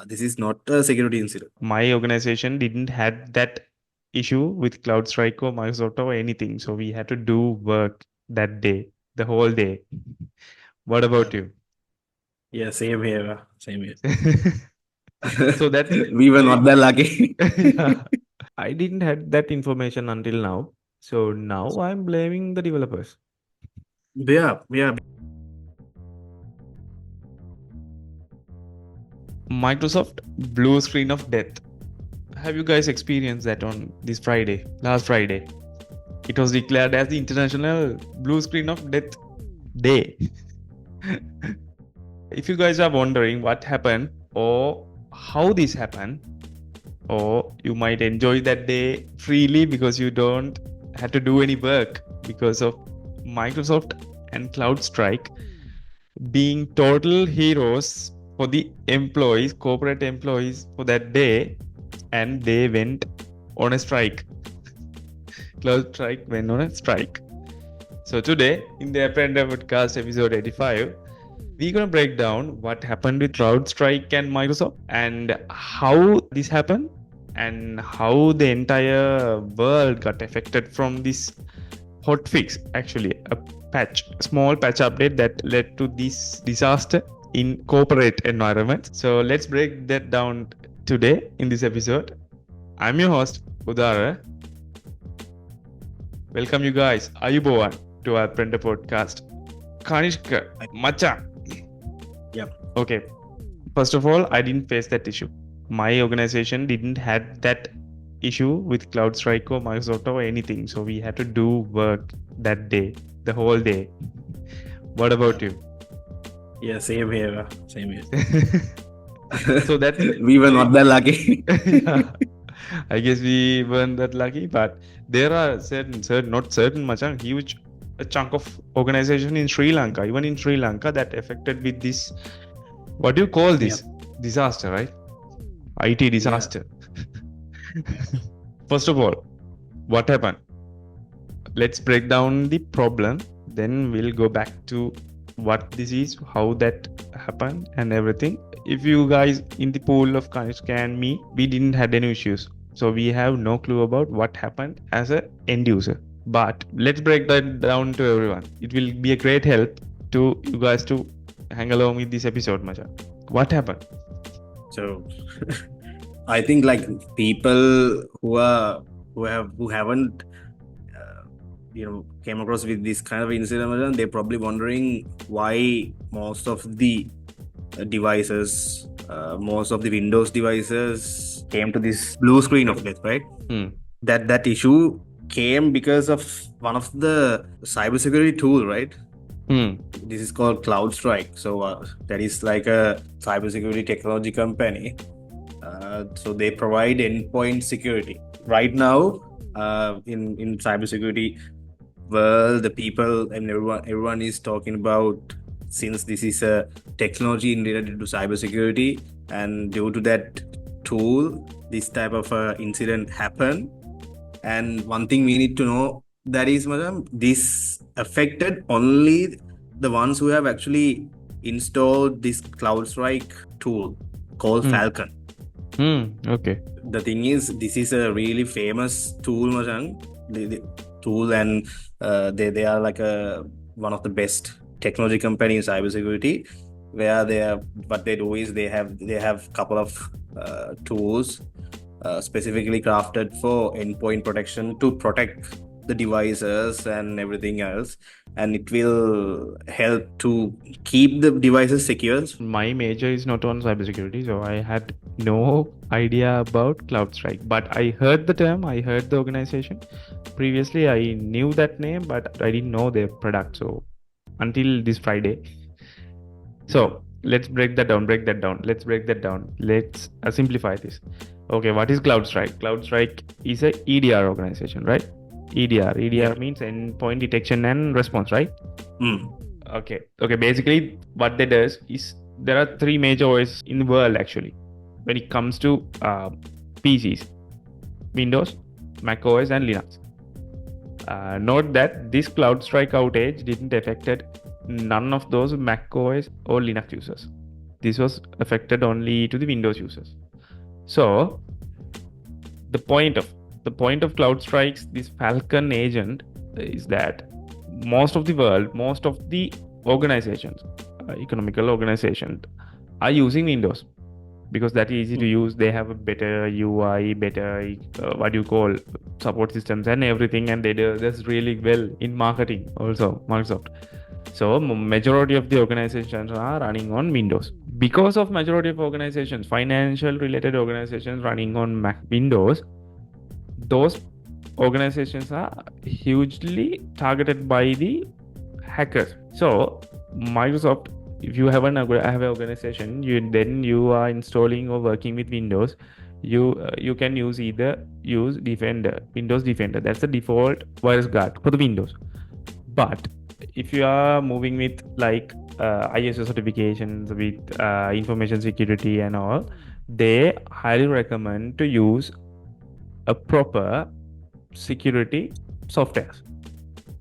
This is not a security incident. My organization didn't had that issue with CrowdStrike or Microsoft or anything. So we had to do work that day, the whole day. What about you? Yeah, same here. Same here. So that's We were not that lucky. yeah. I didn't had that information until now. So now I'm blaming the developers. Yeah. Microsoft blue screen of death. Have you guys experienced that on this Friday, last Friday? It was declared as the International Blue Screen of Death Day. If you guys are wondering what happened or how this happened, or you might enjoy that day freely because you don't have to do any work because of Microsoft and CrowdStrike being total heroes for the employees, corporate employees for that day, and they went on a strike. CrowdStrike went on a strike. So today in the Aprender podcast episode 85, we're gonna break down what happened with CrowdStrike and Microsoft and how this happened and how the entire world got affected from this hotfix, actually a small patch update that led to this disaster in corporate environments. So let's break that down today in this episode. I'm your host Udara. Welcome you guys. Ayubowan to our Aprender podcast. Kanishka, Macha. Yep. Okay. First of all, I didn't face that issue. My organization didn't had that issue with CrowdStrike or Microsoft or anything. So we had to do work that day, the whole day. What about you? Yeah, same here. Same here. So that's We were not that lucky. yeah. I guess we weren't that lucky, but there are certain huge a chunk of organization in Sri Lanka, even in Sri Lanka, that affected with this. What do you call this disaster, right? IT disaster. First of all, what happened? Let's break down the problem. Then we'll go back to what this is, how that happened, and everything. If you guys in the pool of Kanishka and me, we didn't had any issues, so we have no clue about what happened as a end user. But let's break that down to everyone. It will be a great help to you guys to hang along with this episode, Macha. What happened? So I think like people who haven't came across with this kind of incident, they're probably wondering why most of the devices, most of the Windows devices came to this blue screen of death, right? That issue came because of one of the cybersecurity tool, right? This is called CrowdStrike. So that is like a cybersecurity technology company. So they provide endpoint security. Right now, in cybersecurity world, the people and everyone is talking about, since this is a technology related to cybersecurity, and due to that tool, this type of incident happened. And one thing we need to know, that is, madam, this affected only the ones who have actually installed this CrowdStrike tool called Falcon. Okay. The thing is, this is a really famous tool, madam. The tool, and they are like one of the best technology company in cybersecurity, where what they do is they have couple of tools specifically crafted for endpoint protection to protect the devices and everything else, and it will help to keep the devices secure. My major is not on cybersecurity, so I had no idea about CrowdStrike. But I heard the term, I heard the organization. Previously, I knew that name, but I didn't know their product. So until this Friday. So let's break that down. Let's simplify this. Okay, what is CrowdStrike? CrowdStrike is a EDR organization, right? EDR means endpoint detection and response, right? Okay. Basically, what they does is there are three major OS in the world actually. When it comes to PCs, Windows, Mac OS, and Linux. Note that this CrowdStrike outage didn't affect none of those Mac OS or Linux users. This was affected only to the Windows users. So the point of CrowdStrike's this Falcon agent is that most of the world, most of the organizations, economical organizations, are using Windows because that's easy to use. They have a better UI, better what you call support systems and everything, and they do this really well in marketing also, Microsoft. So majority of the organizations are running on Windows. Because of majority of organizations, financial related organizations running on Windows, those organizations are hugely targeted by the hackers. So Microsoft, if you have an organization, you are installing or working with Windows, you can use Defender, Windows Defender. That's the default virus guard for the Windows. But if you are moving with like ISO certifications with information security and all, they highly recommend to use a proper security software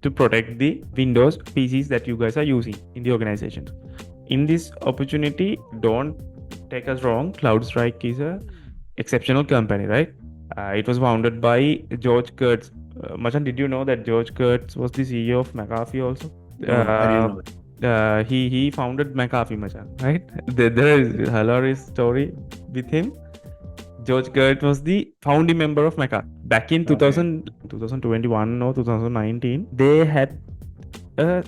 to protect the Windows PCs that you guys are using in the organization. In this opportunity, don't take us wrong, CrowdStrike is a exceptional company, right? It was founded by George Kurtz. Machan, did you know that George Kurtz was the CEO of McAfee also? I didn't know. He founded McAfee, Machan, right? There is a hilarious story with him. George Kurtz was the founding member of McAfee. Back in 2021 or 2019, they had a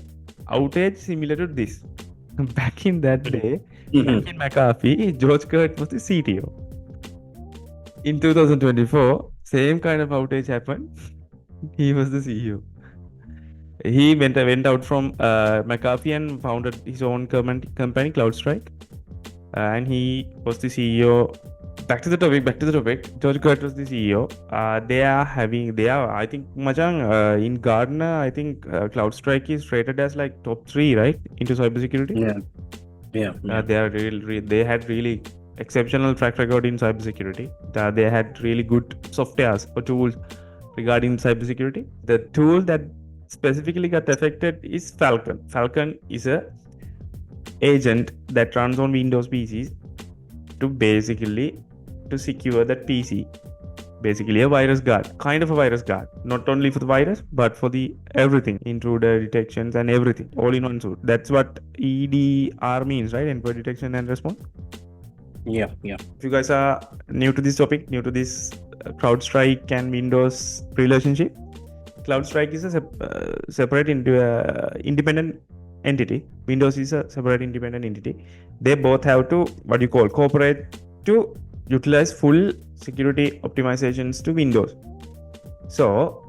outage similar to this. Back in that day, back in McAfee, George Kurtz was the CTO. In 2024, same kind of outage happened. He was the CEO. He went out from McAfee and founded his own company, CrowdStrike. And he was the CEO. Back to the topic. George Kurtz was the CEO. I think, Machang, in Gartner, I think CrowdStrike is rated as like top 3, right? Into cybersecurity. Yeah. They had really exceptional track record in cybersecurity. They had really good softwares or tools regarding cybersecurity. The tool that specifically got affected is Falcon. Falcon is a agent that runs on Windows PCs to secure that PC. Basically a virus guard, kind of a virus guard, not only for the virus but for the everything, intruder detections and everything, all in one suite. That's what EDR means, right? Endpoint detection and response. Yeah. If you guys are new to this topic, new to this CrowdStrike and Windows relationship, CrowdStrike is a separate independent entity. Windows is a separate independent entity. They both have to cooperate to utilize full security optimizations to Windows. So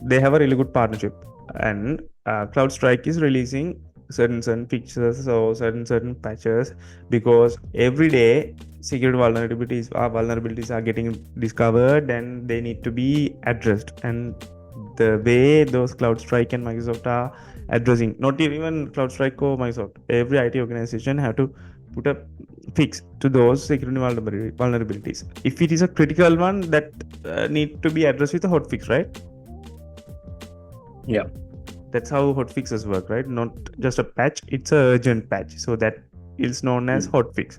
they have a really good partnership, and CrowdStrike is releasing certain fixes or certain patches, because every day security vulnerabilities are getting discovered and they need to be addressed. And the way those CrowdStrike and Microsoft are addressing, not even CrowdStrike or Microsoft, every IT organization have to put a fix to those security vulnerabilities. If it is a critical one, that need to be addressed with a hotfix, right? Yeah. That's how hotfixes work, right? Not just a patch, it's a urgent patch. So that is known as hotfix.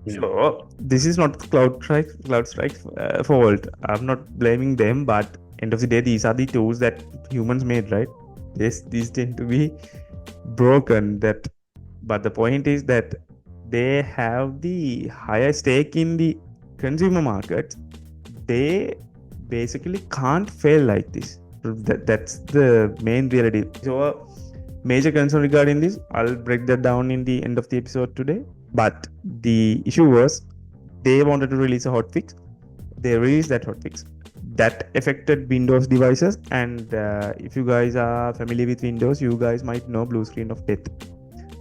Yeah. So this is not CrowdStrike's fault. I'm not blaming them, but end of the day, these are the tools that humans made, right? These tend to be broken. But the point is that they have the higher stake in the consumer market. They basically can't fail like this. That's the main reality. So a major concern regarding this, I'll break that down in the end of the episode today. But the issue was, they wanted to release a hotfix. They released that hotfix. That affected Windows devices. And if you guys are familiar with Windows, you guys might know blue screen of death.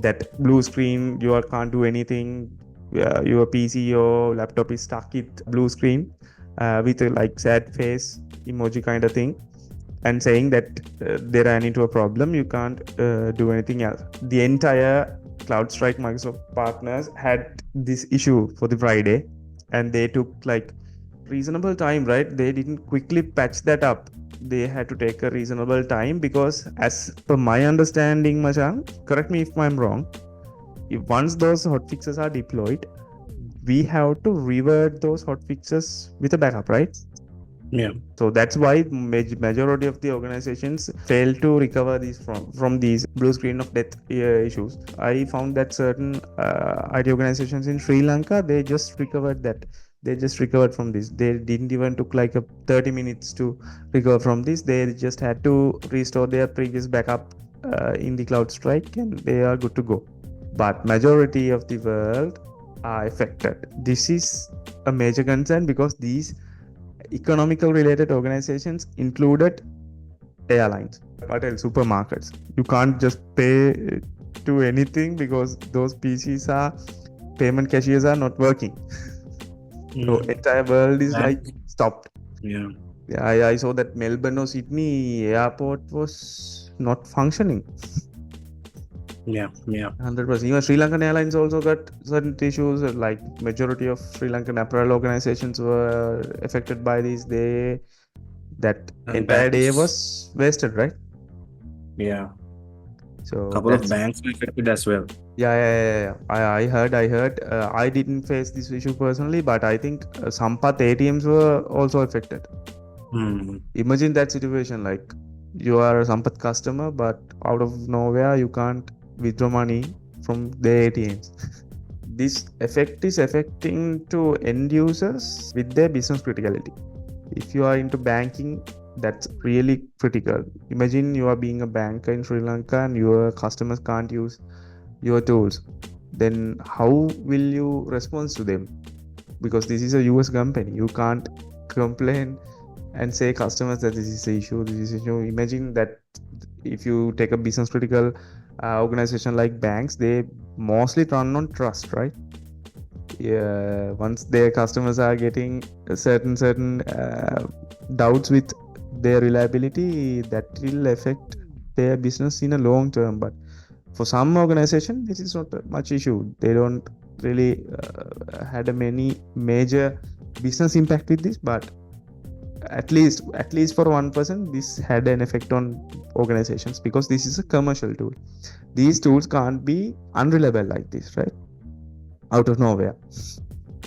That blue screen, you can't do anything. Your PC or laptop is stuck with blue screen with a like sad face emoji kind of thing, and saying that they ran into a problem, you can't do anything else. The entire CrowdStrike Microsoft partners had this issue for the Friday, and they took like reasonable time, right? They didn't quickly patch that up. They had to take a reasonable time, because as per my understanding, Machan, correct me if I'm wrong, Once those hotfixes are deployed, we have to revert those hotfixes with a backup, right? Yeah. So that's why majority of the organizations fail to recover these from these blue screen of death issues. I found that certain IT organizations in Sri Lanka, they just recovered that. They just recovered from this. They didn't even took like a 30 minutes to recover from this. They just had to restore their previous backup in the CrowdStrike, and they are good to go. But majority of the world are affected. This is a major concern because these economical related organizations included airlines, what else, supermarkets. You can't just pay to anything because those PCs are payment cashiers are not working. So entire world is like stopped. Yeah. Yeah, I saw that Melbourne or Sydney airport was not functioning. Yeah. 100%. Even Sri Lankan Airlines also got certain issues. Like majority of Sri Lankan apparel organizations were affected by these. That And entire day banks. was wasted, right? Yeah. So Couple of that's banks were affected as well. yeah. I heard. I didn't face this issue personally, but I think Sampath ATMs were also affected. Imagine that situation, like you are a Sampath customer, but out of nowhere you can't withdraw money from the ATMs. This effect is affecting to end users with their business criticality. If you are into banking, that's really critical. Imagine you are being a banker in Sri Lanka and your customers can't use your tools. Then how will you respond to them? Because this is a US company. You can't complain and say customers that this is the issue, this is the issue. Imagine that if you take a business critical organization like banks, they mostly run on trust, right? Yeah, once their customers are getting certain doubts with their reliability, that will affect their business in a long term. But for some organization, this is not much issue. They don't really had a many major business impact with this, but at least for 1%, this had an effect on organizations because this is a commercial tool. These tools can't be unreliable like this, right? Out of nowhere.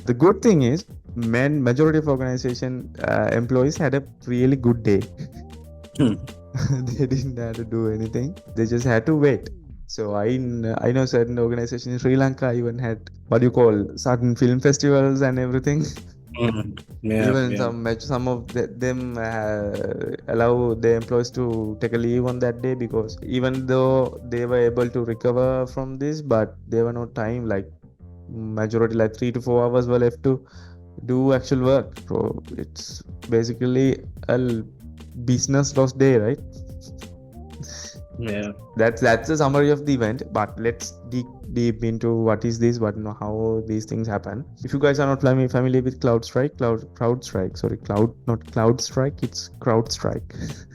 The good thing is, majority of organization employees had a really good day. They didn't have to do anything. They just had to wait. So I know certain organizations in Sri Lanka even had what you call certain film festivals and everything. Even some of them allow their employees to take a leave on that day because even though they were able to recover from this, but there were no time, like majority like 3 to 4 hours were left to do actual work. So it's basically a business loss day, right? Yeah. That's the summary of the event, but let's dig deep into what is this, how these things happen. If you guys are not familiar with CrowdStrike, not CloudStrike, it's CrowdStrike.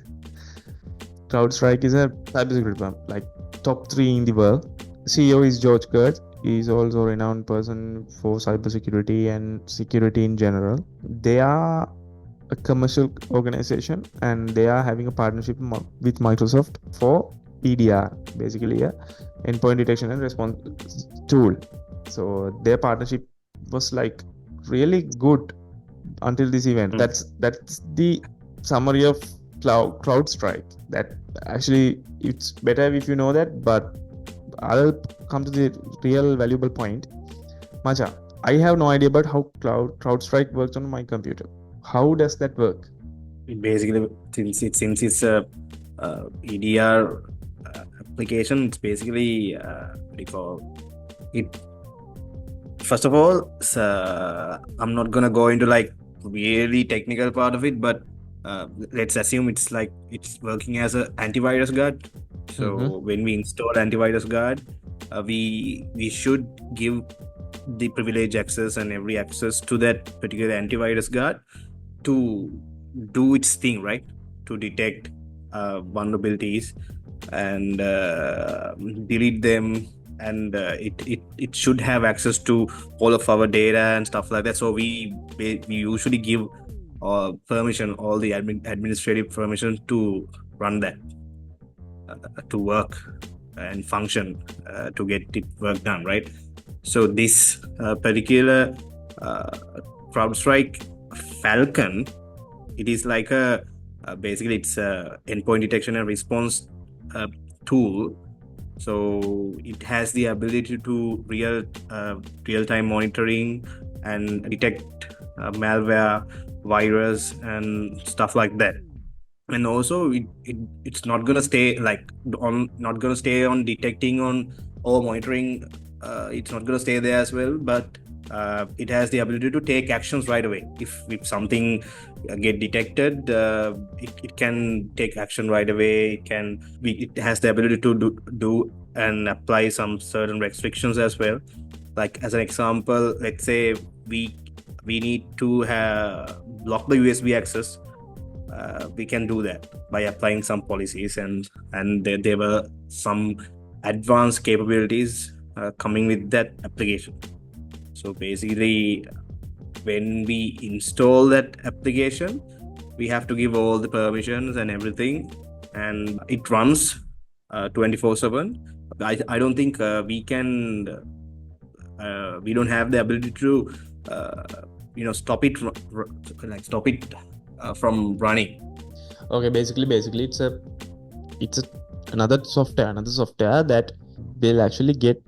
CrowdStrike is a cybersecurity firm, like top 3 in the world. CEO is George Kurtz. He is also a renowned person for cybersecurity and security in general. They are a commercial organization and they are having a partnership with Microsoft for EDR, basically a endpoint detection and response tool. So their partnership was like really good until this event. That's the summary of CrowdStrike. That actually it's better if you know that, but I'll come to the real valuable point. Macha, I have no idea about how CrowdStrike works on my computer. How does that work? Basically, since it's a EDR application, it's basically what do you call it? First of all, I'm not gonna go into like really technical part of it, but let's assume it's working as an antivirus guard. So when we install antivirus guard, we should give the privilege access and every access to that particular antivirus guard to do its thing, right? To detect vulnerabilities and delete them, and it should have access to all of our data and stuff like that. So we usually give permission, all the administrative permission to run that to work and function to get it work done, right? So this particular CrowdStrike Falcon, it is like a basically it's a endpoint detection and response tool. So it has the ability to real time monitoring and detect malware, virus, and stuff like that. And also it's not gonna stay like not gonna stay on detecting on or monitoring. It's not gonna stay there as well, but it has the ability to take actions right away. If something get detected, it can take action right away. It has the ability to do and apply some certain restrictions as well. Like as an example, let's say we need to block the USB access. We can do that by applying some policies, and there were some advanced capabilities coming with that application. So basically, when we install that application, we have to give all the permissions and everything, and it runs 24/7. I don't think we don't have the ability to stop it from running. Okay, basically it's another software that will actually get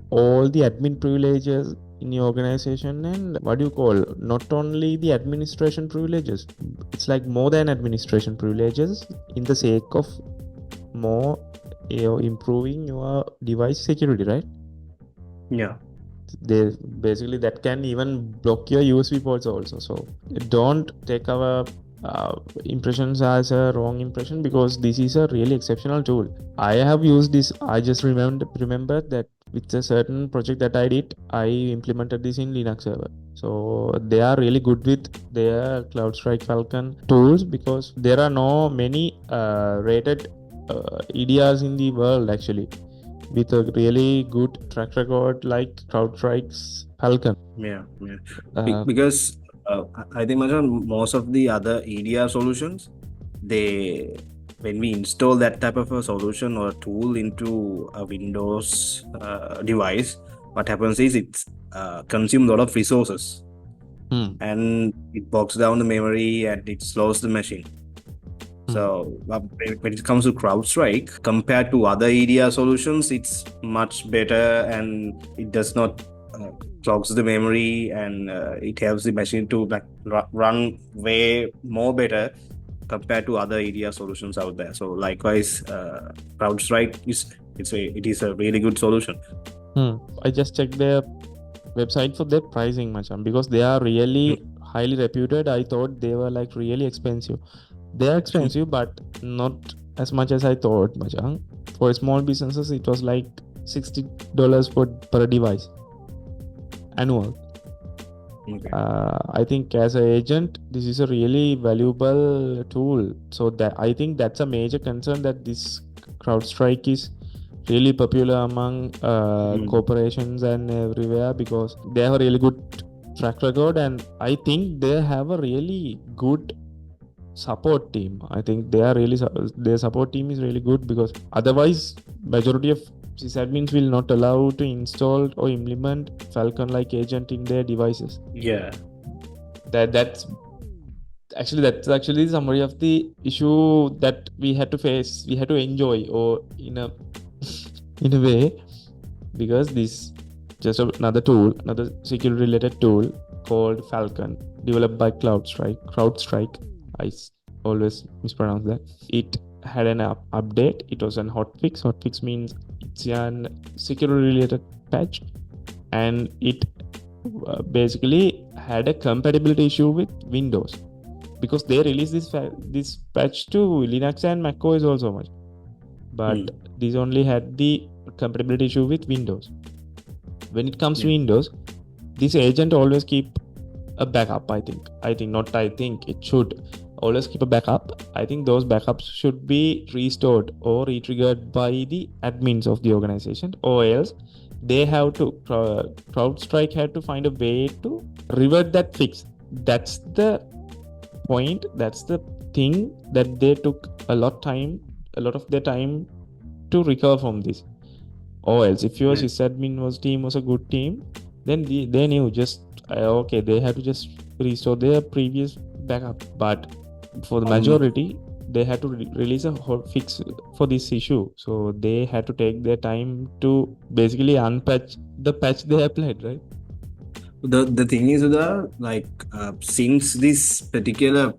all the admin privileges in your organization, and what do you call, not only the administration privileges, it's like more than administration privileges in the sake of more improving your device security, right? Yeah. They basically that can even block your USB ports also. So don't take our impressions as a wrong impression, because this is a really exceptional tool. I have used this. I just remember that with a certain project that I did, I implemented this in Linux server. So they are really good with their CrowdStrike Falcon tools, because there are no many rated EDRs in the world actually with a really good track record like CrowdStrike's Falcon. Yeah. Because I think most of the other EDR solutions, when we install that type of a solution or a tool into a Windows device, what happens is it's consumes a lot of resources, and it bogs down the memory and it slows the machine. So when it comes to CrowdStrike, compared to other EDR solutions, it's much better, and it does not clogs the memory, and it helps the machine to run way more better compared to other EDR solutions out there. So likewise, CrowdStrike it is a really good solution. I just checked their website for their pricing, Machan, because they are really highly reputed. I thought they were like really expensive. They are expensive, but not as much as I thought, Machan. For small businesses, it was like $60 per device annual. Okay. I think as an agent, this is a really valuable tool. So that I think that's a major concern, that this CrowdStrike is really popular among corporations and everywhere, because they have a really good track record, and I think they have a really good support team. I think their support team is really good, because otherwise majority of sysadmins will not allow to install or implement Falcon like agent in their devices. Yeah. That's actually the summary of the issue that we had to face. We had to enjoy, or in a way, because this just another security related tool called Falcon, developed by CrowdStrike. I always mispronounce that. It had an update. It was an hotfix. Hotfix means it's a security related patch, and it basically had a compatibility issue with Windows, because they released this patch to Linux and Mac OS also much, but this only had the compatibility issue with Windows. When it comes to Windows, this agent always keep a backup. It should always keep a backup. I think those backups should be restored or retriggered by the admins of the organization, or else they have to CrowdStrike had to find a way to revert that fix. That's the point. That's the thing that they took a lot of their time to recover from this. Or else, if your Yeah. sysadmin team was a good team, then they knew just okay, they had to just restore their previous backup. But for the majority, they had to release a fix for this issue. So they had to take their time to basically unpatch the patch they applied, right? The thing is, since this particular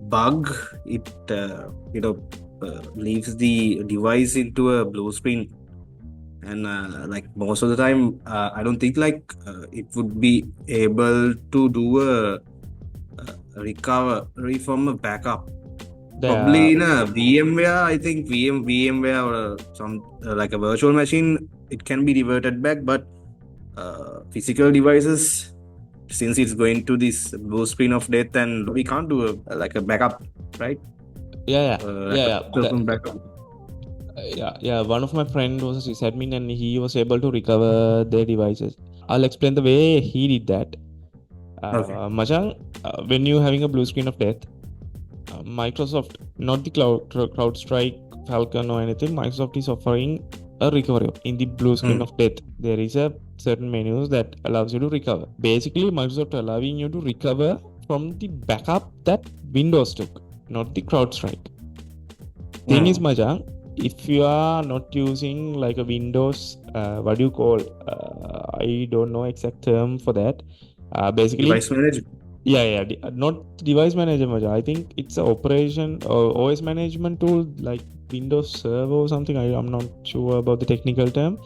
bug, it leaves the device into a blue screen, and like most of the time, I don't think it would be able to do a recovery from a backup. Probably in a VMware, I think VMware or some like a virtual machine, it can be reverted back, but physical devices, since it's going to this blue screen of death, and we can't do a backup, right? Backup. One of my friend was a sysadmin and he was able to recover their devices. I'll explain the way he did that. Okay. Majang, when you're having a blue screen of death, Microsoft, not the CrowdStrike, Falcon or anything, Microsoft is offering a recovery in the blue screen of death. There is a certain menus that allows you to recover. Basically, Microsoft allowing you to recover from the backup that Windows took, not the CrowdStrike. Thing is, Majang, if you are not using like a Windows, what do you call? I don't know exact term for that. Basically, Device management. Not device manager, Maja. I think it's an operation or OS management tool like Windows Server or something. I'm not sure about the technical term.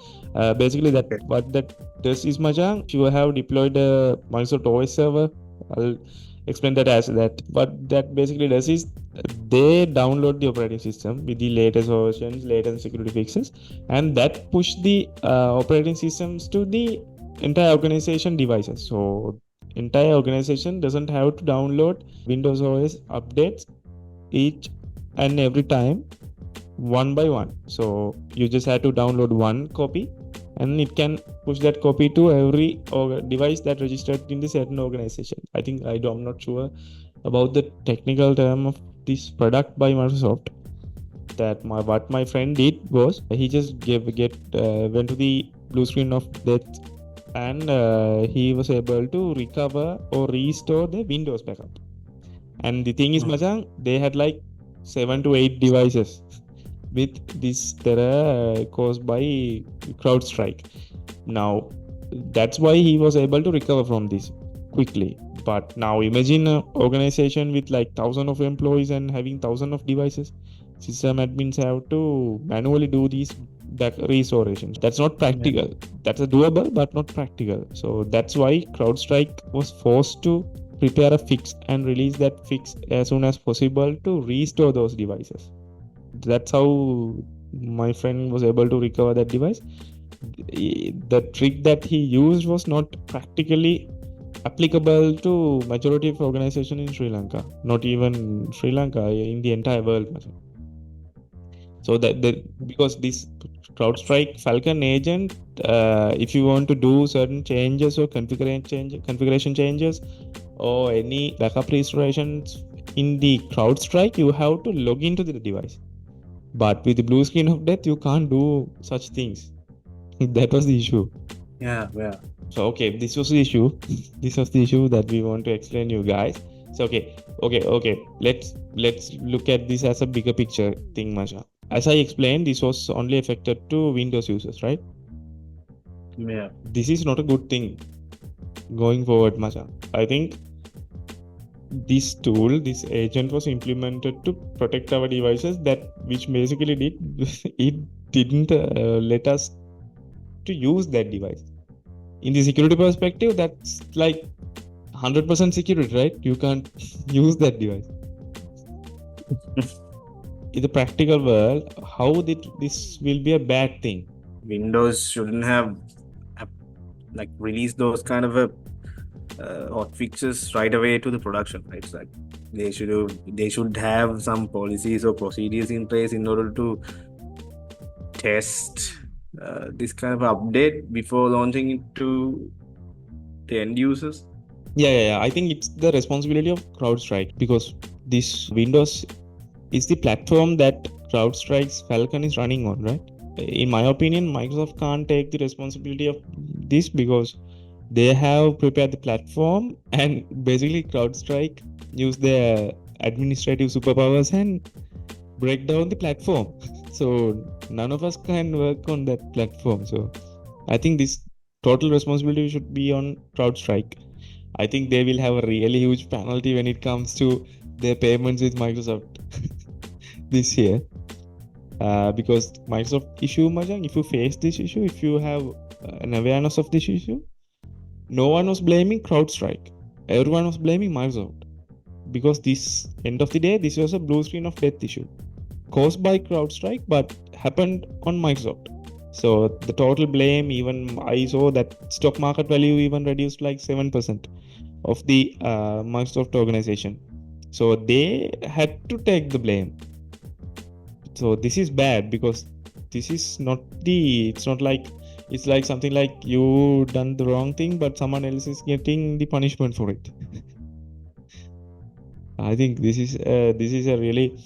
Basically, what that does is, Maja, if you have deployed a Microsoft OS server, I'll explain that as that. What that basically does is they download the operating system with the latest versions, latest security fixes, and that push the operating systems to the entire organization devices. So entire organization doesn't have to download Windows OS updates each and every time one by one. So you just have to download one copy and it can push that copy to every device that registered in the certain organization. I'm not sure about the technical term of this product by Microsoft. What my friend did was he just went to the blue screen of death and he was able to recover or restore the Windows backup. And the thing is, Majang, they had like 7 to 8 devices with this error caused by CrowdStrike. Now, that's why he was able to recover from this quickly. But now imagine an organization with like 1,000 of employees and having 1,000 of devices. System admins have to manually do these back restorations. That's not practical. That's a doable, but not practical. So that's why CrowdStrike was forced to prepare a fix and release that fix as soon as possible to restore those devices. That's how my friend was able to recover that device. The trick that he used was not practically applicable to majority of organization in Sri Lanka. Not even Sri Lanka, in the entire world. So because this CrowdStrike Falcon agent, if you want to do certain changes or configuration changes or any backup restorations in the CrowdStrike, you have to log into the device. But with the blue screen of death, you can't do such things. That was the issue. Yeah. So okay, this was the issue. This was the issue that we want to explain you guys. So okay. Let's look at this as a bigger picture thing, Masha. As I explained, this was only affected to Windows users, right? Yeah. This is not a good thing going forward, Masha. I think this tool, this agent was implemented to protect our devices, which basically it didn't let us to use that device. In the security perspective, that's like 100% security, right? You can't use that device. In the practical world, how this will be a bad thing? Windows shouldn't have released those kind of hot fixes right away to the production, right? It's like they should have some policies or procedures in place in order to test this kind of update before launching it to the end users. Yeah. I think it's the responsibility of CrowdStrike because this Windows is the platform that CrowdStrike's Falcon is running on, right? In my opinion, Microsoft can't take the responsibility of this because they have prepared the platform, and basically CrowdStrike use their administrative superpowers and break down the platform. So none of us can work on that platform. So I think this total responsibility should be on CrowdStrike. I think they will have a really huge penalty when it comes to their payments with Microsoft this year. Because Microsoft issue, Majang, if you face this issue, if you have an awareness of this issue, no one was blaming CrowdStrike. Everyone was blaming Microsoft. Because this end of the day, this was a blue screen of death issue caused by CrowdStrike, but happened on Microsoft. So the total blame, even I saw that stock market value even reduced like 7% of the Microsoft organization. So they had to take the blame. So this is bad because this is not it's not like, it's like something like you done the wrong thing, but someone else is getting the punishment for it. I think this is a really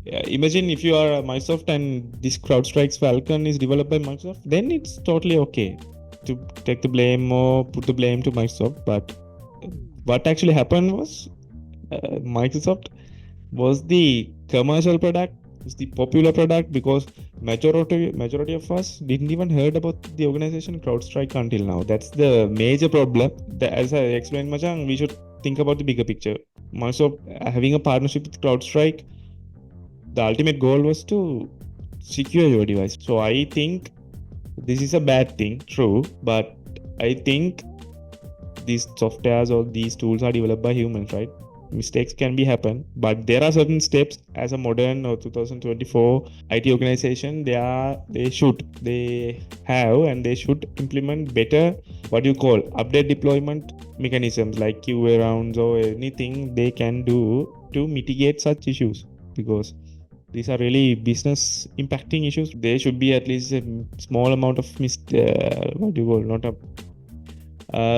imagine if you are Microsoft and this CrowdStrike's Falcon is developed by Microsoft, then it's totally okay to take the blame or put the blame to Microsoft. But what actually happened was Microsoft was the commercial product, was the popular product, because majority of us didn't even heard about the organization CrowdStrike until now. That's the major problem. As I explained, Machang, we should think about the bigger picture. Microsoft having a partnership with CrowdStrike, the ultimate goal was to secure your device. So I think this is a bad thing, true, but I think these softwares or these tools are developed by humans, right? Mistakes can be happen, but there are certain steps as a modern or 2024 IT organization, they have and they should implement better, what you call, update deployment mechanisms like QA rounds or anything they can do to mitigate such issues, because these are really business impacting issues. There should be at least a small amount of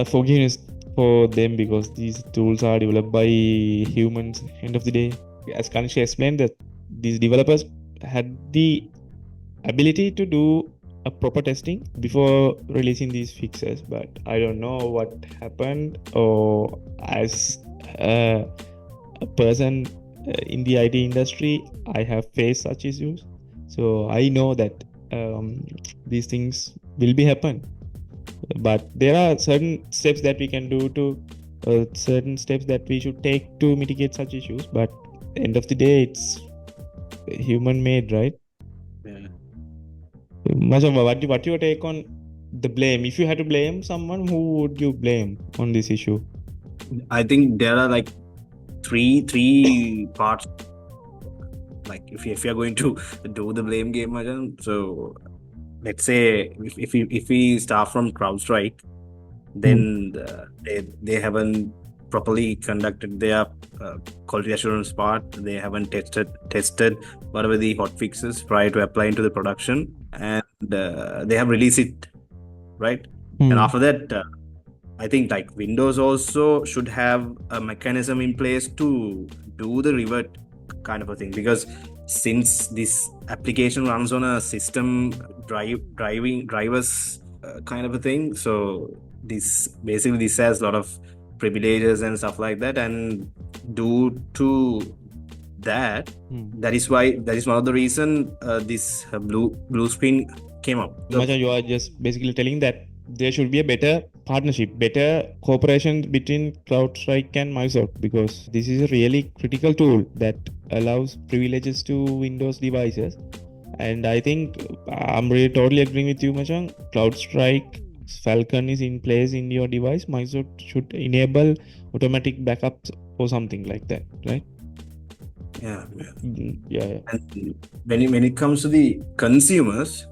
forgiveness for them, because these tools are developed by humans. End of the day, as Kanshi explained, that these developers had the ability to do a proper testing before releasing these fixes, but I don't know what happened, or as a person in the IT industry, I have faced such issues, so I know that these things will be happen. But there are certain steps that we can do to certain steps that we should take to mitigate such issues, but end of the day, it's human made, right? Yeah. Majamba, what your take on the blame? If you had to blame someone, who would you blame on this issue? I think there are like three parts. Like if you're going to do the blame game, Majan, so let's say if we start from CrowdStrike, then they haven't properly conducted their quality assurance part. They haven't tested whatever the hotfixes prior to applying to the production, and they have released it, right? And after that, I think like Windows also should have a mechanism in place to do the revert kind of a thing, because since this application runs on a system drivers kind of a thing, so this has a lot of privileges and stuff like that, and due to that, that is one of the reason this blue screen came up. Macha, you are just basically telling that there should be a better partnership, better cooperation between CrowdStrike and Microsoft, because this is a really critical tool that allows privileges to Windows devices. And I think I'm really totally agreeing with you, Machang. CrowdStrike Falcon is in place in your device. Microsoft should enable automatic backups or something like that, right? Yeah. Yeah. And when it comes to the consumers,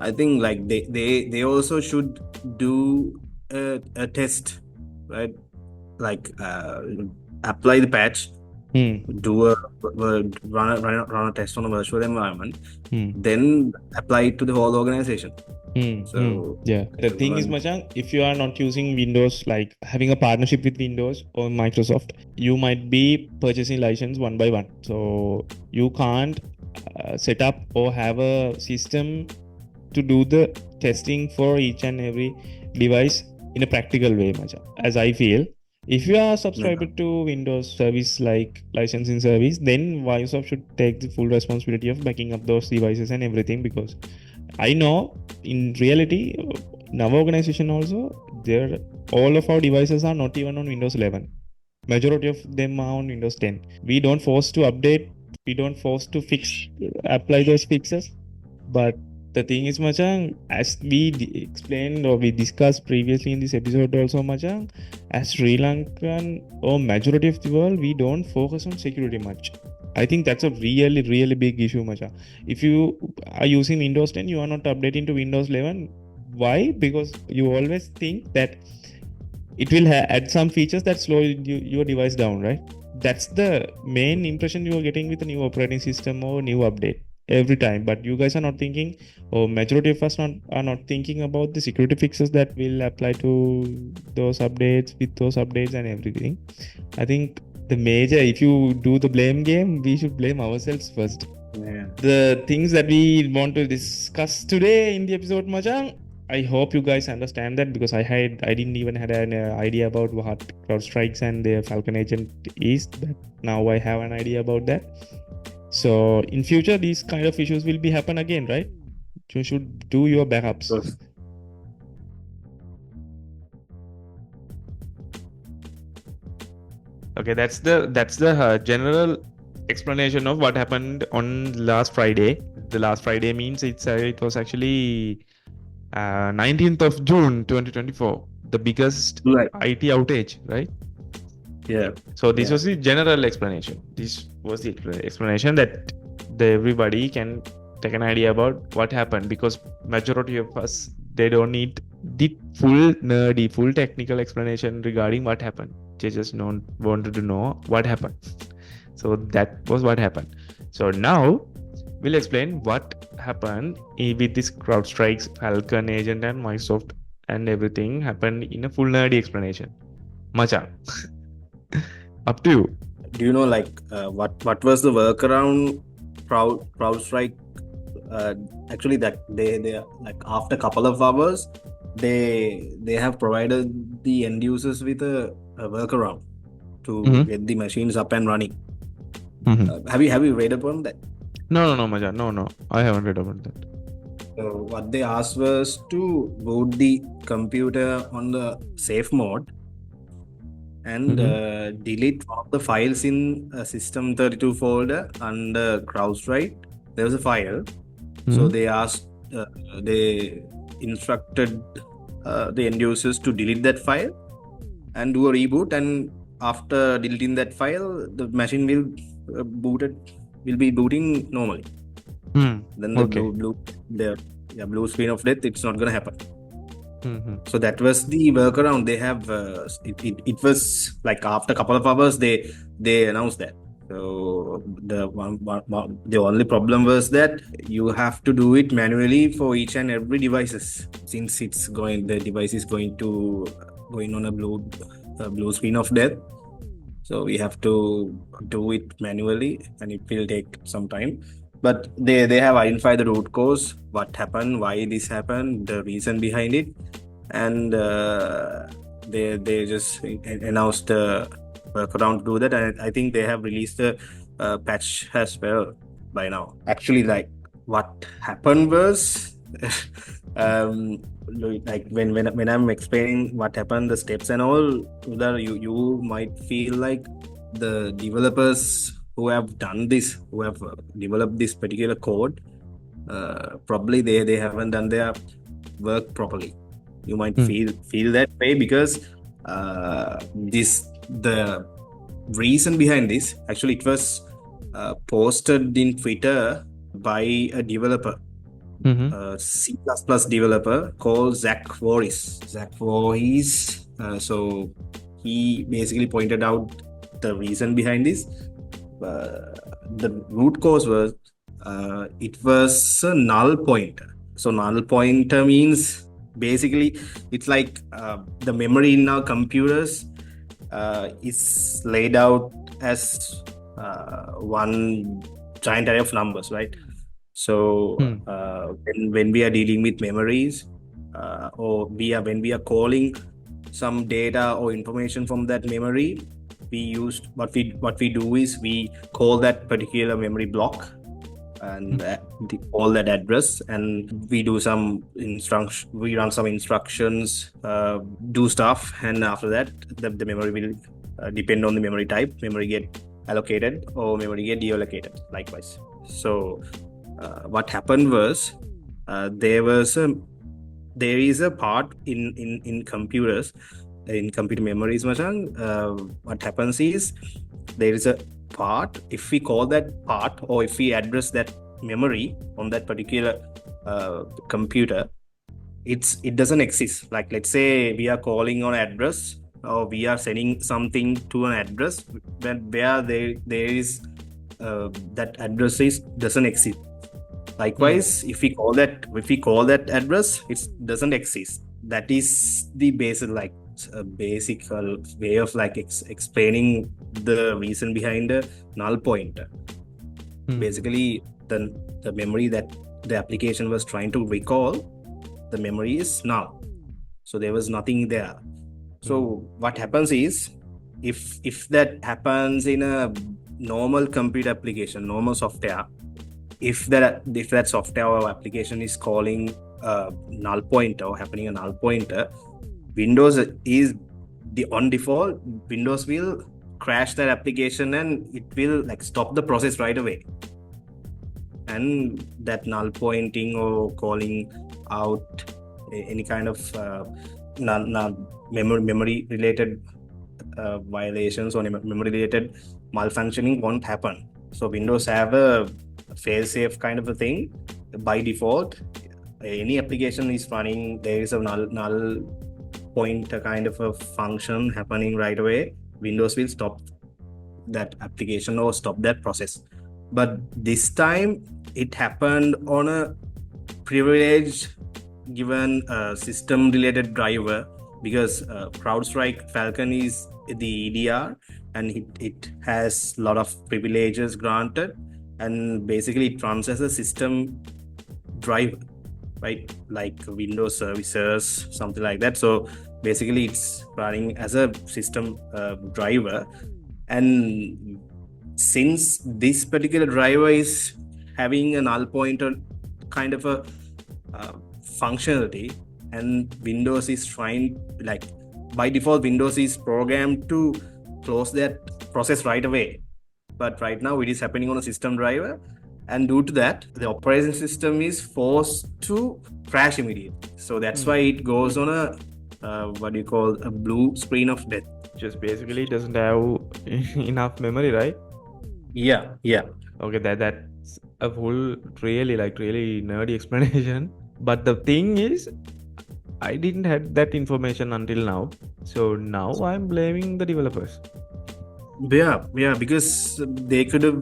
I think like they also should do a test, right? Like apply the patch, do a run a test on a virtual environment, then apply it to the whole organization. So yeah, the thing is, Machang, if you are not using Windows, like having a partnership with Windows or Microsoft, you might be purchasing license one by one, so you can't set up or have a system to do the testing for each and every device in a practical way, macha. As I feel, if you are subscribed Yeah. to Windows service like licensing service, then Microsoft should take the full responsibility of backing up those devices and everything, because I know in reality, in our organization also, there all of our devices are not even on Windows 11. Majority of them are on Windows 10. We don't force to update, we don't force to apply those fixes. But the thing is, Machang, as we explained or we discussed previously in this episode also, Machang, as Sri Lankan or majority of the world, we don't focus on security much. I think that's a really, really big issue, Machang. If you are using Windows 10, you are not updating to Windows 11. Why? Because you always think that it will add some features that slow your device down, right? That's the main impression you are getting with a new operating system or new update every time. But you guys are not thinking, or majority of us are not thinking about the security fixes that will apply to those updates, with those updates and everything. I think the major, if you do the blame game, we should blame ourselves first. Yeah. The things that we want to discuss today in the episode, Majang, I hope you guys understand that, because I didn't even had an idea about what CrowdStrikes and their Falcon agent is, but now I have an idea about that. So in future, these kind of issues will be happen again, right? You should do your backups. Yes. Okay, that's the general explanation of what happened on last Friday. The last Friday means it was actually 19th of June 2024, the biggest Right. IT outage, right? Yeah. So this was the general explanation. This was the explanation that everybody can take an idea about what happened, because majority of us, they don't need the full nerdy, full technical explanation regarding what happened. They just wanted to know what happened. So that was what happened. So now we'll explain what happened with this CrowdStrike's Falcon agent and Microsoft, and everything happened in a full nerdy explanation. Macha, up to you. Do you know what was the workaround CrowdStrike? Actually, that they like after a couple of hours, they have provided the end users with a workaround to get the machines up and running. Have you read upon that? No, Macha. No. I haven't read about that. So what they asked was to boot the computer on the safe mode and delete all the files in a System32 folder under CrowdStrike. There was a file. So they instructed the end users to delete that file and do a reboot. And after deleting that file, the machine will be booting normally. Then the blue screen of death, it's not gonna happen. So that was the workaround they have. It was like after a couple of hours they announced that. So the only problem was that you have to do it manually for each and every devices, since the device is going on a blue screen of death. So we have to do it manually, and it will take some time. But they have identified the root cause, what happened, why this happened, the reason behind it, and they just announced a workaround to do that. And I think they have released a patch as well by now. Actually, like what happened was, like when I'm explaining what happened, the steps and all, you might feel like the developers who have done this, who have developed this particular code, probably they haven't done their work properly. You might feel that way, because the reason behind this, actually it was posted in Twitter by a developer, C++ developer called Zach Voorhees. So he basically pointed out the reason behind this. The root cause was it was a null pointer. So null pointer means basically it's like the memory in our computers is laid out as one giant array of numbers, right? So Hmm. when we are dealing with memories, or when we are calling some data or information from that memory, we use what we do is we call that particular memory block and call that address, and we do some instruction, we run some instructions, do stuff, and after that the memory will depend on the memory type, memory get allocated or memory get deallocated likewise. So what happened was, there is a part in computers, in computer memories, Machan. What happens is, there is a part, if we call that part or if we address that memory on that particular computer, it doesn't exist. Like, let's say we are calling on address, or we are sending something to an address where there is that address is doesn't exist. Likewise, if we call that address, it doesn't exist. That is the basic, like a basic way of like explaining the reason behind a null pointer. Basically, the memory that the application was trying to recall, the memory is null. So there was nothing there. So what happens is, if that happens in a normal computer application, normal software, if that software or application is calling a null pointer or happening a null pointer, Windows is on default, Windows will crash that application and it will like stop the process right away. And that null pointing or calling out any kind of memory related violations or memory related malfunctioning won't happen. So Windows have a fail-safe kind of a thing. By default, any application is running, there is a null pointer kind of a function happening right away, Windows will stop that application or stop that process. But this time it happened on a privileged given system related driver, because CrowdStrike Falcon is the EDR, and it has a lot of privileges granted, and basically it runs as a system driver, right? Like Windows services, something like that. So basically it's running as a system driver. And since this particular driver is having a null pointer kind of a functionality, and Windows is trying, like, by default Windows is programmed to close that process right away, but right now it is happening on a system driver, and due to that the operating system is forced to crash immediately. So that's why it goes on a what do you call, a blue screen of death. Just basically doesn't have enough memory, right? Yeah. Okay, that's a full really nerdy explanation. But the thing is, I didn't have that information until now. So now I'm blaming the developers. Yeah, because they could have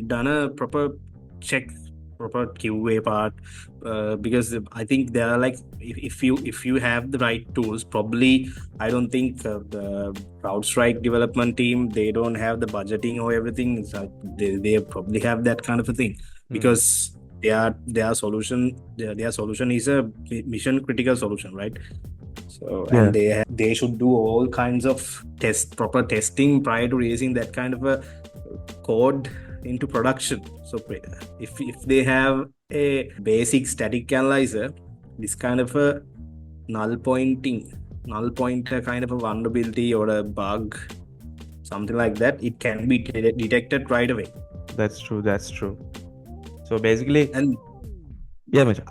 done a proper check, proper QA part, because I think they are like, if you have the right tools, probably I don't think the CrowdStrike development team, they don't have the budgeting or everything. So they probably have that kind of a thing, because their solution is a mission critical solution, right? So, and they should do all kinds of proper testing prior to releasing that kind of a code into production. So if they have a basic static analyzer, this kind of a null pointer kind of a vulnerability or a bug, something like that, it can be detected right away. That's true. So basically, and yeah, Macha.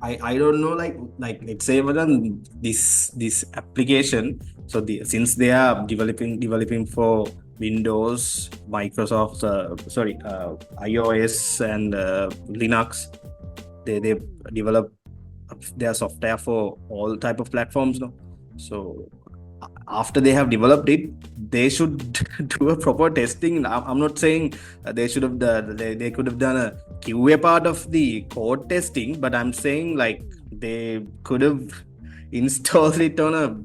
I don't know, like let's say this application. So since they are developing for Windows, Microsoft, iOS and Linux, they develop their software for all type of platforms now. So after they have developed it, they should do a proper testing. I'm not saying they should have they could have done a QA part of the code testing, but I'm saying like they could have installed it on a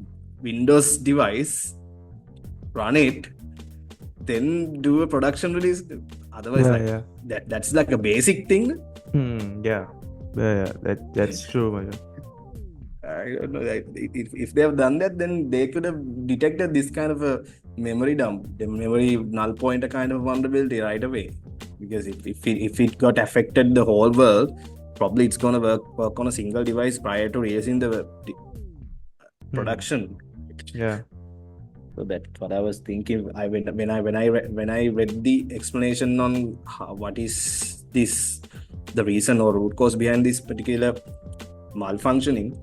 Windows device, run it, then do a production release. Otherwise, like Yeah. that's like a basic thing. Yeah. That's true, Maja. I don't know. Like, if they have done that, then they could have detected this kind of a memory dump, the memory null pointer kind of vulnerability right away. Because if it got affected the whole world, probably it's gonna work on a single device prior to releasing the production. Yeah. So that's what I was thinking. When I read the explanation on what is this, the reason or root cause behind this particular malfunctioning,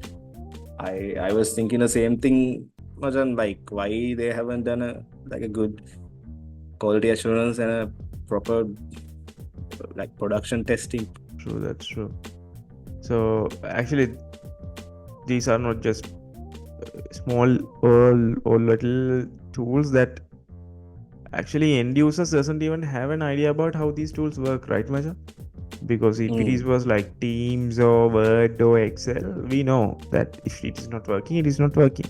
I was thinking the same thing, Majan, like why they haven't done a good quality assurance and a proper like production testing. True, that's true. So actually, these are not just small or little tools that actually end users doesn't even have an idea about how these tools work, right, Maja? Because if it was like Teams or Word or Excel, we know that if it is not working, it is not working.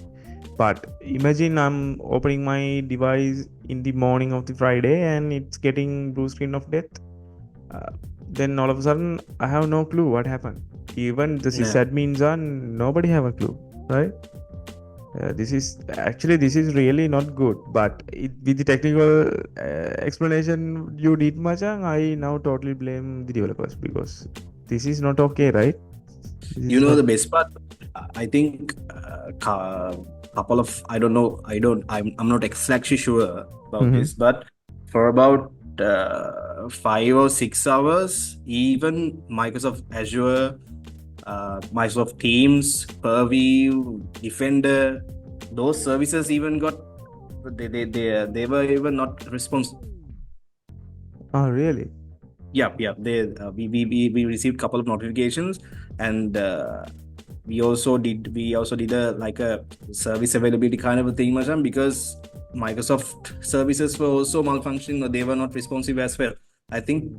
But imagine I'm opening my device in the morning of the Friday and it's getting blue screen of death. Then all of a sudden, I have no clue what happened. Even the Yeah. sysadmins are nobody have a clue, right? This is really not good. But with the technical explanation you did, Machang, I now totally blame the developers because this is not okay, right? This You is know not. the best part, I think couple of I'm not exactly sure about Mm-hmm. this, but for about 5 or 6 hours, even Microsoft Azure, Microsoft Teams, Purview, Defender, those services even got they were even not responsive. Oh, really? Yeah. We received couple of notifications, and we also did a like a service availability kind of a thing, Macam, because Microsoft services were also malfunctioning, or they were not responsive as well. I think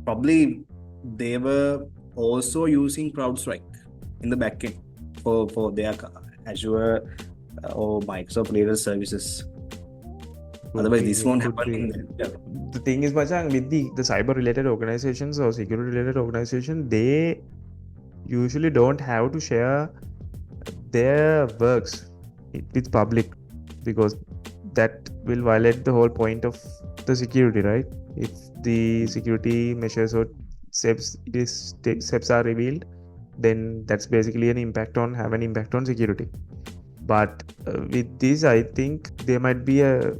probably they were also using CrowdStrike in the backend for their Azure or Microsoft related services. Could Otherwise, this be. won't Could happen be. in the. The thing is, Machang, with the cyber related organizations or security related organization, they usually don't have to share their works with public because that will violate the whole point of the security, right? If the security measures or steps are revealed, then that's basically have an impact on security. But with this, I think there might be a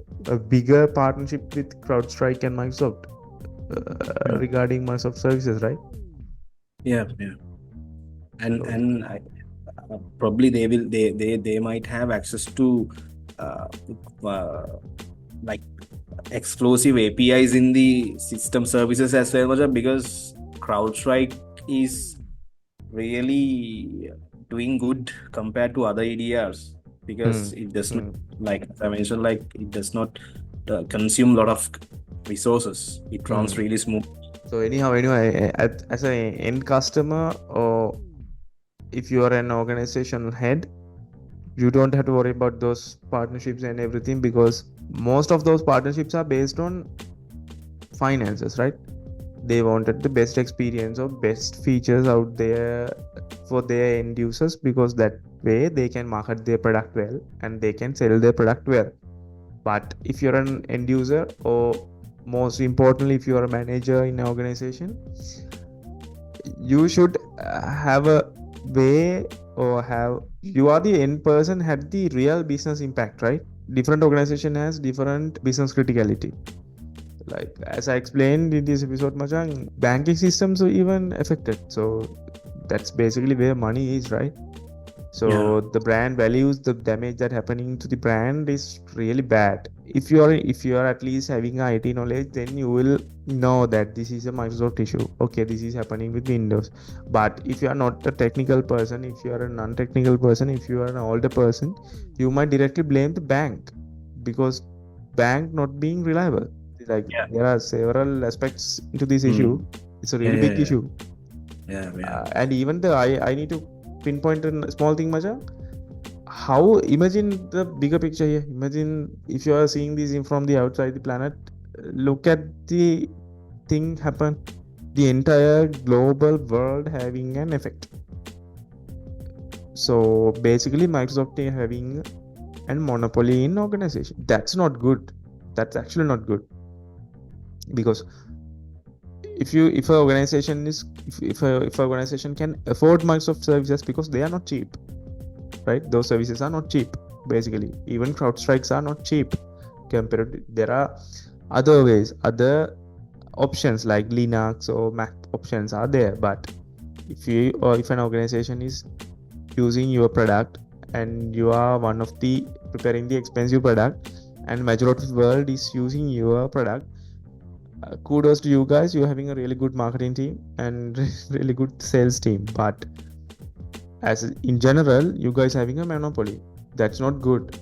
bigger partnership with CrowdStrike and Microsoft regarding Microsoft services, right? Yeah. and So, and I, probably they might have access to uh, uh, like exclusive APIs in the system services as well, Maja, because CrowdStrike is really doing good compared to other EDRs, hmm, because it does not, hmm, like as I mentioned, like it does not consume a lot of resources. It runs hmm. really smooth. So anyway, as an end customer, or if you are an organizational head, you don't have to worry about those partnerships and everything because most of those partnerships are based on finances, right? They wanted the best experience or best features out there for their end users because that way they can market their product well and they can sell their product well. But if you're an end user, or most importantly if you're a manager in an organization, you should have a way, or have you are the end person had the real business impact, right? Different organization has different business criticality. Like as I explained in this episode, Machang, banking systems are even affected. So that's basically where money is, right? Yeah. So the brand values, the damage that happening to the brand is really bad. If you are at least having IT knowledge, then you will know that this is a Microsoft issue. Okay, this is happening with Windows. But if you are not a technical person, if you are a non-technical person, if you are an older person, you might directly blame the bank because bank not being reliable. Like Yeah. there are several aspects to this issue. Mm. It's a Yeah. really Yeah. big Yeah. issue. Yeah. And even I need to pinpoint a small thing, Maja. How imagine the bigger picture here. Imagine if you are seeing this from the outside the planet. Look at the thing happen? The entire global world having an effect. So basically, Microsoft is having a monopoly in organization. That's not good. That's actually not good, because if an organization is if a organization can afford Microsoft services, because they are not cheap, right? Those services are not cheap. Basically, even CrowdStrikes are not cheap compared to, there are other ways, other options like Linux or Mac options are there. But if an organization is using your product and you are one of the preparing the expensive product, and majority of the world is using your product, kudos to you guys. You're having a really good marketing team and really good sales team. But as in general, you guys having a monopoly. That's not good.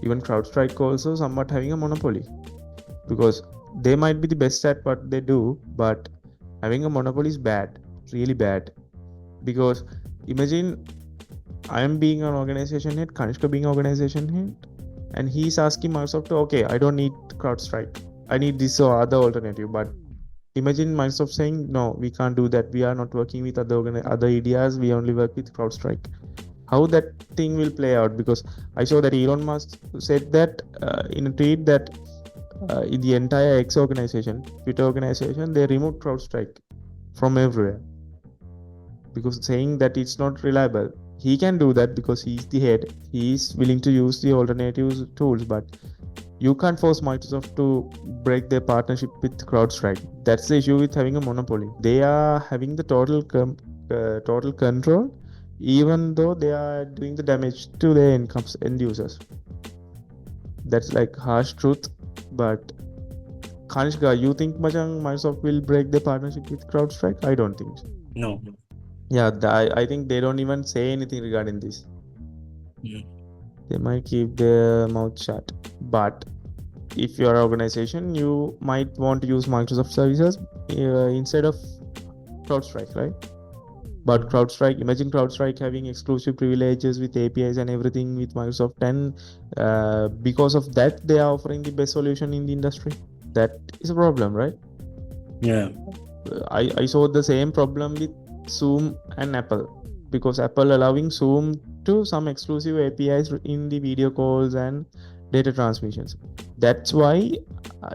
Even CrowdStrike also somewhat having a monopoly, because they might be the best at what they do, but having a monopoly is bad, really bad. Because imagine I am being an organization head, Kanishka being an organization head, and he's asking Microsoft to, okay, I don't need CrowdStrike, I need this or other alternative. But imagine Microsoft saying, no, we can't do that. We are not working with other EDRs. We only work with CrowdStrike. How that thing will play out? Because I saw that Elon Musk said that in a tweet that in the entire X organization, Twitter organization, they removed CrowdStrike from everywhere, because saying that it's not reliable. He can do that because he's the head. He is willing to use the alternative tools, but you can't force Microsoft to break their partnership with CrowdStrike. That's the issue with having a monopoly. They are having the total control, even though they are doing the damage to their end users. That's like harsh truth. But Kanishka, you think Microsoft will break their partnership with CrowdStrike? I don't think so. No. Yeah, I think they don't even say anything regarding this. They might keep their mouth shut. But if you're an organization, you might want to use Microsoft services instead of CrowdStrike, right? But CrowdStrike, imagine CrowdStrike having exclusive privileges with APIs and everything with Microsoft, and because of that, they are offering the best solution in the industry. That is a problem, right? Yeah. I saw the same problem with Zoom and Apple, because Apple allowing Zoom to some exclusive APIs in the video calls and data transmissions. That's why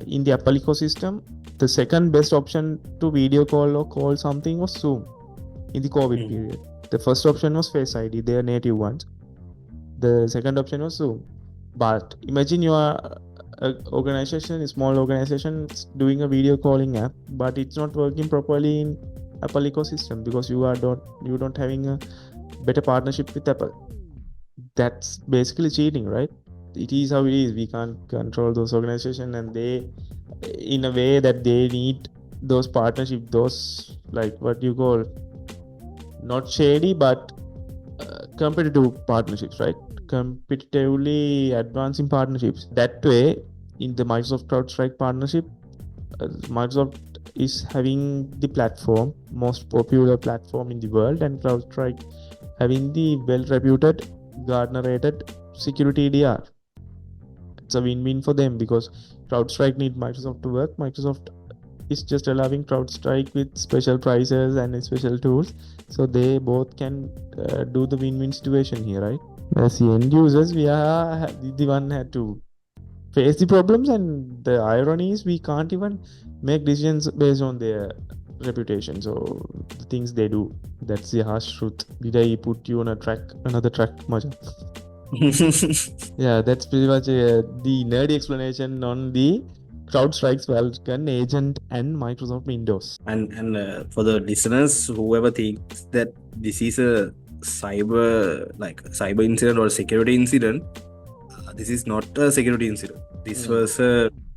in the Apple ecosystem, the second best option to video call or call something was Zoom in the COVID period. The first option was Face ID, their native ones. The second option was Zoom. But imagine you are an organization, a small organization doing a video calling app, but it's not working properly in Apple ecosystem because you don't having a better partnership with Apple. That's basically cheating, right? It is how it is. We can't control those organizations, and they, in a way that they need those partnership, those like what you call not shady but competitive partnerships, right? Competitively advancing partnerships. That way, in the Microsoft CrowdStrike partnership, Microsoft is having the platform, most popular platform in the world, and CrowdStrike having the well-reputed, Gartner-rated security EDR. It's a win-win for them because CrowdStrike need Microsoft to work. Microsoft is just allowing CrowdStrike with special prices and special tools, so they both can do the win-win situation here, right? As the end users, we are the one had to face the problems, and the irony is we can't even make decisions based on their reputation. So the things they do, that's the harsh truth. Did I put you on another track, Maja? Yeah, that's pretty much the nerdy explanation on the CrowdStrike's Vulkan agent and Microsoft Windows. And for the listeners, whoever thinks that this is a cyber incident or security incident, this is not a security incident. This was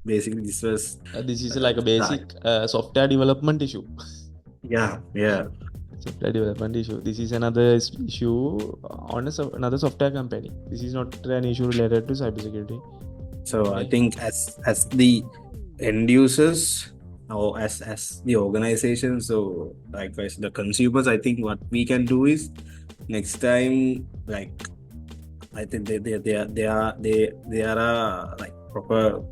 basically this is like a basic software development issue. Yeah. Software development issue. This is another issue on another software company. This is not an issue related to cybersecurity. So I think as the end users or as the organization, so likewise the consumers, I think what we can do is next time, like I think they are like proper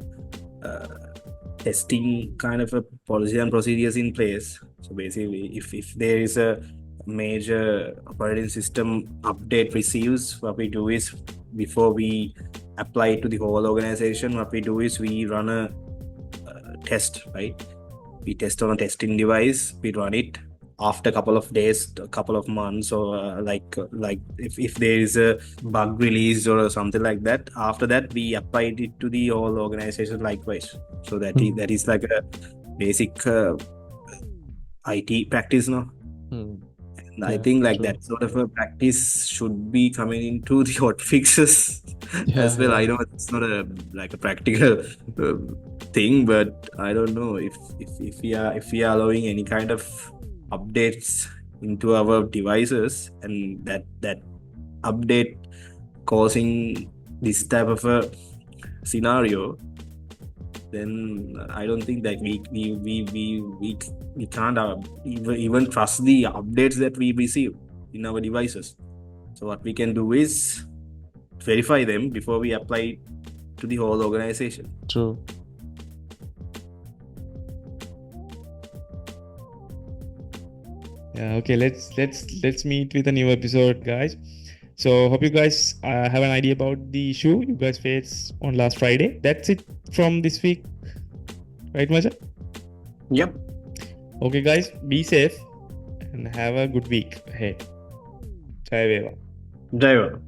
testing kind of a policy and procedures in place. So basically, if there is a major operating system update receives, what we do is before we apply it to the whole organization, what we do is we run a test, right? We test on a testing device, we run it after a couple of days, a couple of months, or like if there is a bug release or something like that, after that we applied it to the whole organization likewise. So that is like a basic IT practice now. And I Yeah, think like true. that sort of a practice should be coming into the hot fixes as well. Yeah. I know it's not a like a practical thing, but I don't know if we are allowing any kind of updates into our devices, and that update causing this type of a scenario, then I don't think that we can't even trust the updates that we receive in our devices. So what we can do is verify them before we apply to the whole organization. True. Yeah, okay, let's meet with a new episode, guys. So hope you guys have an idea about the issue you guys faced on last Friday. That's it from this week, right, Maja? Yep. Okay, guys, be safe and have a good week ahead. Jai Veva. Driver.